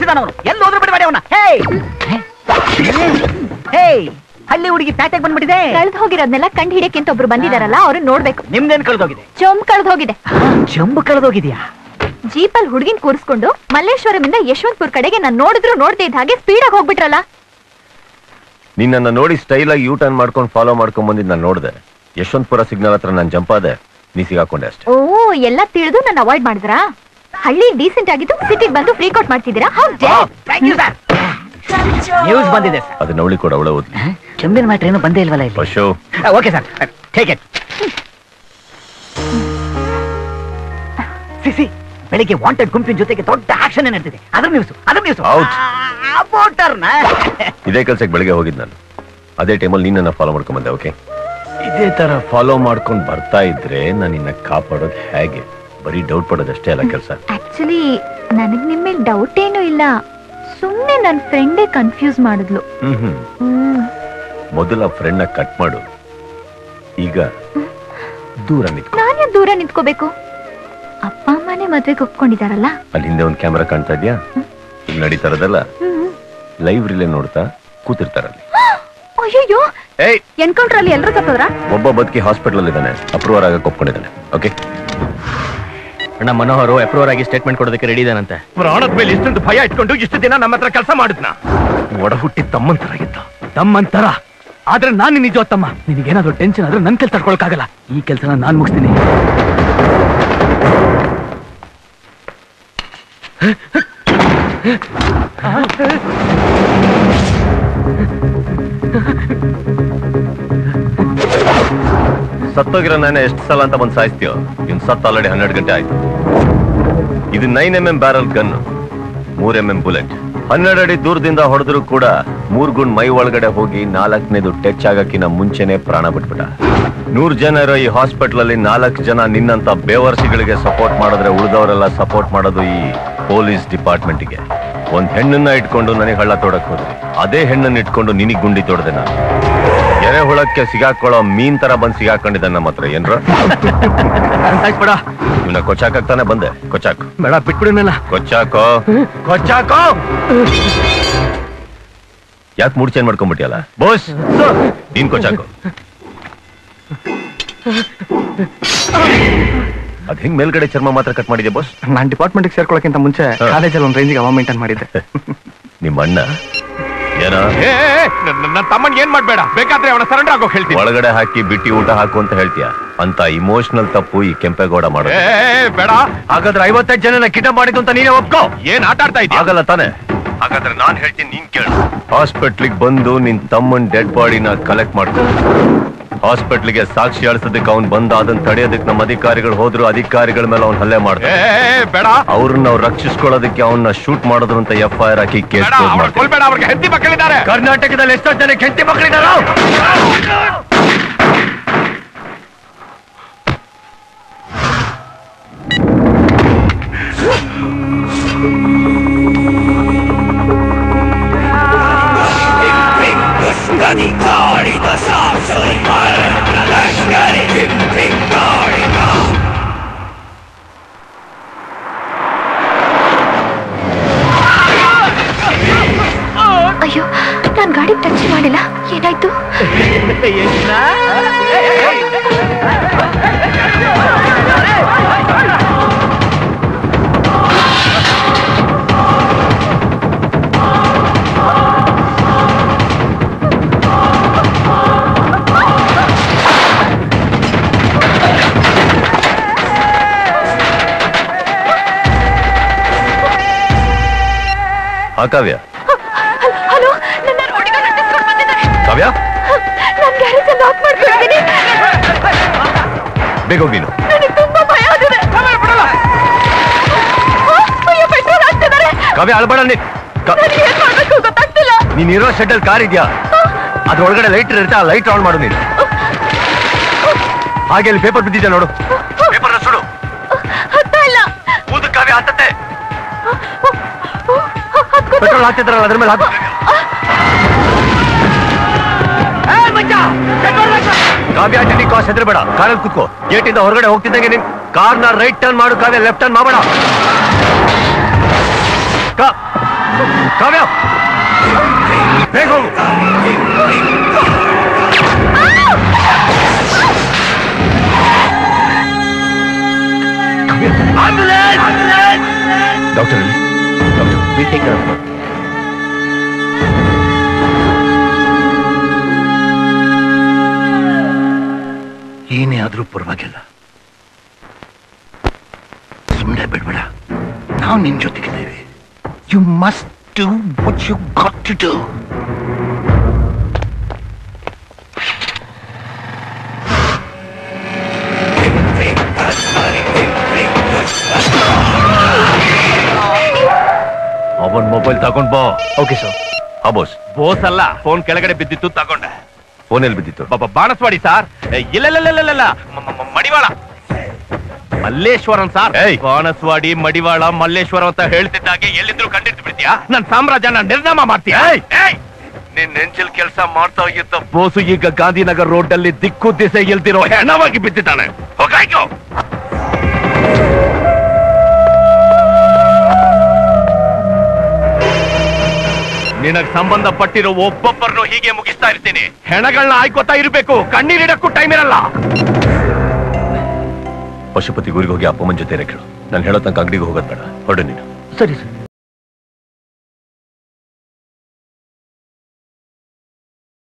ಹುಚ್ಚಿದಾನ ಅವನು. ಎಲ್ಲಿ ಹೋದ್ರು ಬಿಡಬೇಡಿ ಅವನ. ಹಳ್ಳಿ ಹುಡುಗಿ ಪ್ಯಾಟೆಗೆ ಬಂದ್ಬಿಟ್ಟಿದೆ. ಕಳ್ದು ಹೋಗಿರೋದ್ನೆಲ್ಲ ಕಂಡು ಹಿಡಿಯಕ್ಕೆ ಅಂತ ಒಬ್ರು ಬಂದಿದಾರಲ್ಲ, ಅವ್ರನ್ನ ನೋಡ್ಬೇಕು. ನಿಮ್ದೇನ್ ಕಳ್ದೋಗಿದೆ? ಚೊಂಬ್ ಕಳ್ದೋಗಿದೆ. ಚೊಂಬು ಕಳ್ದೋಗಿದ್ಯಾ? ಜೀಪಲ್ಲಿ ಹುಡುಗಿನ ಕೂರಿಸ್ಕೊಂಡು ಮಲ್ಲೇಶ್ವರಮಿಂದ ಯಶವಂತಪುರ ಕಡೆಗೆ ನಾನು ನೋಡಿದ್ರು ನೋಡ್ದೇ ಇದ್ದ ಹಾಗೆ ಸ್ಪೀಡ್ ಆಗಿ ಹೋಗ್ಬಿಟ್ರಲ್ಲ. ನಿನ್ನ ನೋಡಿ ಸ್ಟೈಲ್ ಆಗಿ ಯೂ ಟರ್ನ್ ಮಾಡ್ಕೊಂಡು ಫಾಲೋ ಮಾಡ್ಕೊಂಡ್ ಬಂದಿದ್ ನಾನು ನೋಡಿದೆ. ಯಶವಂತಪುರ ಸಿಗ್ನಲ್ ಹತ್ರ ನಾನು ಜಂಪ್ ಆದೆ, ನೀ ಸಿಗಾಕೊಂಡೆ ಅಷ್ಟೇ. ಓ, ಎಲ್ಲ ತಿಳಿದು ನಾನು ಅವಾಯ್ಡ್ ಮಾಡಿದ್ರಾ? ಹಳ್ಳಿ ಡೀಸೆಂಟ್ ಆಗಿದ್ದು ಸಿಟಿಗೆ ಬಂದು ಫ್ರೀಕೌಟ್ ಮಾಡ್ತಿದ್ದೀರಾ? ನ್ಯೂಸ್ ಬಂದಿದೆ. ಅದನ್ನ ಅವಳಿ ಕೂಡ ಅವಳ ಓದ್ಲಿ. ಚಂಬಿನ ಮ್ಯಾಟ್ರ್ ಏನು ಬಂದೇ ಇಲ್ವಲ್ಲ ಇಲ್ಲಿ. Okay sir, take it. CC, ಬೆಳಿಗ್ಗೆ ವಾಂಟೆಡ್ ಗುಂಪಿನ ಜೊತೆಗೆ ದೊಡ್ಡ ಆಕ್ಷನ್ ನಡೆದಿದೆ. ಅದರ ನ್ಯೂಸ್. ಇದೇ ಕೆಲ್ಸಕ್ಕೆ ಬೆಳಿಗ್ಗೆ ಹೋಗಿದ್ ನಾನು. ಅದೇ ಟೈಮಲ್ಲಿ ನೀನನ್ನ ಫಾಲೋ ಮಾಡ್ಕೊಂಡ್ ಬಂದೆ. ಓಕೆ, ಇದೇ ತರ ಫಾಲೋ ಮಾಡ್ಕೊಂಡ್ ಬರ್ತಾ ಇದ್ರೆ ನಾನು ನಿನ್ನ ಕಾಪಾಡೋದು ಹೇಗೆ? ಬರೀ ಡೌಟ್ ಪಡೋದಷ್ಟೇ ಅಲ್ಲ ಕೆಲಸ. ಆಕ್ಚುಲಿ ನನಗ್ ನಿಮ್ಮ ಮೇಲೆ ಡೌಟ್ ಏನೂ ಇಲ್ಲ, ಸುಮ್ನೆ ನನ್ನ ಫ್ರೆಂಡೇ ಕನ್ಫ್ಯೂಸ್ ಮಾಡಿದ್ಲು. ಮೊದಲ ಫ್ರೆಂಡ್ ನ ಕಟ್ ಮಾಡು, ಈಗ ದೂರ ನಿಂತ್ಕೊ. ನಾನು ದೂರ ನಿಂತ್ಕೋಬೇಕು? ಅಪ್ಪ ಅಮ್ಮನೇ ಮದ್ವೆಗೆ ಒಪ್ಕೊಂಡಿದಾರಲ್ಲ. ಅಲ್ಲಿ ಹಿಂದೆ ಒಂದು ಕ್ಯಾಮೆರಾ ಕಾಣ್ತಾ ಇದ್ಯಾ? ಈಗ ನಡೀತಾರದಲ್ಲ, ಲೈವ್ ರಿಲೇ ನೋಡ್ತಾ ಕೂತಿರ್ತಾರಲ್ಲಿ. ಅಯ್ಯೋ, ಎನ್ಕೌಂಟರ್ ಅಲ್ಲಿ ಎಲ್ಲರೂ ಸತ್ತೋದ್ರ? ಒಬ್ಬ ಬದುಕಿ ಹಾಸ್ಪಿಟಲ್ ಅಲ್ಲಿ ಇದ್ದಾನೆ, ಅಪ್ರೂವರ್ ಆಗಕ್ಕೆ ಒಪ್ಕೊಂಡಿದ್ದಾನೆ. ಓಕೆ, ಅಣ್ಣ ಮನೋಹರ್ ಅಪ್ರೂವರ್ ಆಗಿ ಸ್ಟೇಟ್ಮೆಂಟ್ ಕೊಡೋದಕ್ಕೆ ರೆಡಿ ಇದಾನಂತೆ. ಪ್ರಾಣದ ಮೇಲೆ ಇಷ್ಟೊಂದು ಭಯ ಇಟ್ಕೊಂಡು ಇಷ್ಟು ದಿನ ನಮ್ಮ ಹತ್ರ ಕೆಲಸ ಮಾಡಿದ್ನ. ಒಡ ಹುಟ್ಟಿ ತಮ್ಮಂತರಾಗಿದ್ದ. ತಮ್ಮಂತರ ಆದ್ರೆ ನಾನು ನಿಜ ತಮ್ಮ. ನಿನಗೇನಾದ್ರೂ ಟೆನ್ಷನ್ ಆದ್ರೂ ನನ್ ಕೆಲಸ ತಡ್ಕೊಳಕ್ಕಾಗಲ್ಲ. ಈ ಕೆಲಸನ ನಾನ್ ಮುಗಿಸ್ತೀನಿ. ಸತ್ತೋಗಿರೋ ನಾನೇ ಎಷ್ಟು ಸಲ ಅಂತ ಬಂದು ಸಾಯಿಸ್ತೀಯೋ? ಇವ್ನು ಸತ್ತ ಆಲ್ರೆಡಿ 12 ಗಂಟೆ ಆಯ್ತು. ಇದು 9mm barrel gun, 3mm bullet. 12 ಅಡಿ ದೂರದಿಂದ ಹೊಡೆದ್ರು ಕೂಡ 3 ಗುಂಡ್ ಮೈ ಒಳಗಡೆ ಹೋಗಿ 4ನೇದು ಟಚ್ ಆಗಕ್ಕಿನ ಮುಂಚೆನೆ ಪ್ರಾಣ ಬಿಟ್ಬಿಟ್ಟ. 100 ಜನ ಇರೋ ಈ ಹಾಸ್ಪಿಟಲ್ ಅಲ್ಲಿ 4 ಜನ ನಿನ್ನಂತ ಬೇವರ್ಸಿಗಳಿಗೆ ಸಪೋರ್ಟ್ ಮಾಡಿದ್ರೆ ಉಳಿದವರೆಲ್ಲ ಸಪೋರ್ಟ್ ಮಾಡೋದು ಈ ಪೊಲೀಸ್ ಡಿಪಾರ್ಟ್ಮೆಂಟ್ಗೆ. ಒಂದ್ ಹೆಣ್ಣನ್ನ ಇಟ್ಕೊಂಡು ನನಗೆ ಹಳ್ಳ ತೋಡಕ್ ಹೋದ್ರಿ, ಅದೇ ಹೆಣ್ಣನ್ನ ಇಟ್ಕೊಂಡು ನಿನಗ್ ಗುಂಡಿ ತೋಡ್ದೆ ನಾನು. ಎರೆಹುಳಕ್ಕೆ ಸಿಗಾಕೊಳ್ಳೋ ಮೀನ್ ತರ ಬಂದ್ ಸಿಗಾಕೊಂಡಿದ್ದ ನಮ್ಮ ಹತ್ರ. ಏನ್ರ ಇವನ್ನ ಕೊಚ್ಚಾಕಾಗ್ತಾನೆ ಬಂದೆ. ಕೊಚ್ಚಾಕ್ ಬೇಡ, ಬಿಟ್ಬಿಡೋಣ. ಕೊಚ್ಚಾಕೋ. ಯಾಕೆ ಮೂಡ್ ಚೇಂಜ್ ಮಾಡ್ಕೊಂಡ್ಬಿಟ್ಟಿಯಲ್ಲ ಬೋಸ್? ನೀನ್ ಕೊಚ್ಚಾಕೋ. ಅದ್ ಹಿಂಗ್ ಮೇಲ್ಗಡೆ ಚರ್ಮ ಮಾತ್ರ ಕಟ್ ಮಾಡಿದ್ಯಾ ಬೋಸ್? ನಾನ್ ಡಿಪಾರ್ಟ್ಮೆಂಟ್ ಸೇರ್ಕೊಳ್ಳೋಕ್ಕಿಂತ ಮುಂಚೆ ಕಾಲೇಜಲ್ಲಿ ಒಂದ್ ರೇಂಜಿಗೆ ಅವ ಮೇಂಟೈನ್ ಮಾಡಿದ್ದೆ. ನಿಮ್ಮ ಅಣ್ಣ ಏನ ನನ್ನ ತಮ್ಮನ್ ಏನ್ ಮಾಡ್ಬೇಡ, ಬೇಕಾದ್ರೆ ಅವನ ಸರೆಂಡರ್ ಆಗೋ ಹೇಳ್ತೀನಿ. ಒಳಗಡೆ ಹಾಕಿ ಬಿಟ್ಟಿ ಊಟ ಹಾಕು ಅಂತ ಹೇಳ್ತೀಯ. ಅಂತ ಇಮೋಷನಲ್ ತಪ್ಪು ಈ ಕೆಂಪೇಗೌಡ ಮಾಡೋದು ಬೇಡ. ಹಾಗಾದ್ರೆ 55 ಜನನ ಕಿಡ್ನಾಪ್ ಮಾಡಿದ್ದು ಅಂತ ನೀನೇ ಒಪ್ಕೋ. ಏನ್ ಆಟ ಆಡ್ತಾ ಇದ್ದೀಯ? ಆಗಲ್ಲ ತಾನೆ? ಹಾಗಾದ್ರೆ ನಾನ್ ಹೇಳ್ತೀನಿ, ನೀನ್ ಕೇಳು. ಹಾಸ್ಪಿಟ್ಲಿಗೆ ಬಂದು ನಿನ್ ತಮ್ಮನ್ ಡೆಡ್ ಬಾಡಿನ ಕಲೆಕ್ಟ್ ಮಾಡ್ಕೊ. ಹಾಸ್ಪಿಟ್ಲಿಗೆ ಸಾಕ್ಷಿ ಅಳಿಸೋದಕ್ಕೆ ಅವ್ನು ಬಂದ, ಅದನ್ನ ತಡೆಯೋದಕ್ಕೆ ನಮ್ಮ ಅಧಿಕಾರಿಗಳು ಹೋದ್ರು, ಅಧಿಕಾರಿಗಳ ಮೇಲೆ ಅವ್ನು ಹಲ್ಲೆ ಮಾಡ್ತಾರೆ. ಬೇಡ, ಅವ್ರನ್ನ ಅವ್ರು ರಕ್ಷಿಸ್ಕೊಳ್ಳೋದಕ್ಕೆ ಅವನ್ನ ಶೂಟ್ ಮಾಡಿದ್ರು ಅಂತ FIR ಹಾಕಿ ಕೇಸ್ ಕೊಲ್ಬೇಡ. ಅವ್ರಿಗೆ ಹೆಂಡತಿ ಮಕ್ಕಳಿದ್ದಾರೆ. ಕರ್ನಾಟಕದಲ್ಲಿ ಎಷ್ಟೋ ಜನಕ್ಕೆ ಹೆಂಡತಿ ಮಕ್ಕಳಿದ್ದಾರೆ. ಅಯ್ಯೋ, ನಾನ್ ಗಾಡಿ ಟಚ್ ಮಾಡಿಲ್ಲ. ಏನಾಯ್ತು? ಕಾವ್ಯ, ಹಲೋ, ನನ್ನ ರೋಡಿಗೆ ನಟಿಸ್ಕೊಂಡು ಬಂದಿದ್ದಾರೆ. ಕಾವ್ಯ, ನಾನು ಗ್ಯಾರೇಜ್ ಅಲ್ಲಿ ಲಾಕ್ ಮಾಡ್ಕೊಂಡಿದ್ದೀನಿ. ಬೇಗ ಹೋಗಿ ನೀನು. ನನಗೆ ತುಂಬಾ ಭಯ ಆಗಿದೆ. ಅಯ್ಯೋ, ಪೆಟ್ರೋಲ್ ಹಾಕ್ತಿದ್ದಾರೆ. ಕಾವ್ಯ, ಅಳ್ಬೇಡ. ನನಗೆ ಏನ್ ಮಾಡ್ಬೇಕು ಗೊತ್ತಾಗ್ತಿಲ್ಲ. ನೀನಿರೋ ಶೆಡ್ ಅಲ್ಲಿ ಕಾರ್ ಇದೆಯಾ? ಅದ್ರೊಳಗಡೆ ಲೈಟ್ ಇರುತ್ತೆ, ಆ ಲೈಟ್ ಆನ್ ಮಾಡು ನೀನು. ಹಾಗೆ ಅಲ್ಲಿ ಪೇಪರ್ ಬಿದ್ದಿದೆ ನೋಡು, ಪೇಪರ್ ಸುಡು. ಹತ್ತ ಇಲ್ಲ. ಊದು ಕಾವ್ಯ, ಹತ್ತತ್ತೆ. ಪೆಟ್ರೋಲ್ ಹಾಕ್ತಿದ್ರಲ್ಲ, ಅದ್ರ ಮೇಲೆ ಹಾಕು. ಕಾವ್ಯ, ನಿನ್ನ ಕಾಸ್ ಹೆದರ್ಬೇಡ, ಕಾರಲ್ಲಿ ಕೂತ್ಕೋ. ಗೇಟಿಂದ ಹೊರಗಡೆ ಹೋಗ್ತಿದ್ದಂಗೆ ನಿನ್ ಕಾರ್ನ ರೈಟ್ ಟರ್ನ್ ಮಾಡು ಕಾವ್ಯ, ಲೆಫ್ಟ್ ಟರ್ನ್ ಮಾಡಬೇಡ. ಕಾವ್ಯ ಬೇಗ ಹೋಗು. Doctor doctor will take care of her. ಏನೇ ಆದ್ರೂ ಪರವಾಗಿಲ್ಲ, ಸುಮ್ಮನೆ ಬಿಡ್ಬೇಡ. ನಾವು ನಿನ್ ಜೊತೆಗಿದ್ದೇವೆ. You must do what you got to do. ಅವನ್ ಮೊಬೈಲ್ ತಗೊಂಡ್ ಬಾ. Okay sir. ಬೋಸ್ ಬೋಸ್ ಅಲ್ಲ, ಫೋನ್ ಕೆಳಗಡೆ ಬಿದ್ದಿತ್ತು, ತಗೊಂಡೆ. ಫೋನ್ ಎಲ್ಲಿ ಬಿದ್ದಿತ್ತು? ಬಾಣಸ್ವಾಡಿ ಸಾರ್. ಇಲ್ಲ ಮಡಿವಾಳ ಮಲ್ಲೇಶ್ವರಂ ಸಾರ್. ಬಾಣಸ್ವಾಡಿ ಮಡಿವಾಳ ಮಲ್ಲೇಶ್ವರಂ ಅಂತ ಹೇಳ್ತಿದ್ದಾಗೆ ಎಲ್ಲಿದ್ರು ಕಂಡಿದ್ದು ಬಿಡ್ತೀಯಾ? ನನ್ ಸಾಮ್ರಾಜ್ಯನ ನಿರ್ನಾಮ ಮಾಡ್ತೀಯಾ? ನಿನ್ ನೆಂಚಲ್ ಕೆಲಸ ಮಾಡ್ತಾ ಇದ್ದ ಬೋಸು ಈಗ ಗಾಂಧಿನಗರ್ ರೋಡ್ ಅಲ್ಲಿ ದಿಕ್ಕು ದಿಸೆ ಇಲ್ದಿರೋ ಹೆಣವಾಗಿ ಬಿದ್ದಿದ್ದಾನೆ. ಹೋಗಾಯ್ತು. ನಿನಗ್ ಸಂಬಂಧಪಟ್ಟಿರೋ ಒಬ್ಬೊಬ್ಬರನ್ನು ಹೀಗೆ ಮುಗಿಸ್ತಾ ಇರ್ತೀನಿ. ಹೆಣಗಳನ್ನ ಆಯ್ಕೋತಾ ಇರ್ಬೇಕು, ಕಣ್ಣೀರಿಡಕ್ಕೂ ಟೈಮ್ ಇರಲ್ಲ. ಪಶುಪತಿ ಊರಿಗೆ ಹೋಗಿ ಅಪ್ಪಮ್ಮನ ಜೊತೆ ಕೇಳು. ನಾನು ಹೇಳೋ ತನಕ ಅಂಗಡಿಗೆ ಹೋಗೋದ್ ಬೇಡ. ಹೊರಡು ನೀನು. ಸರಿ ಸರ್.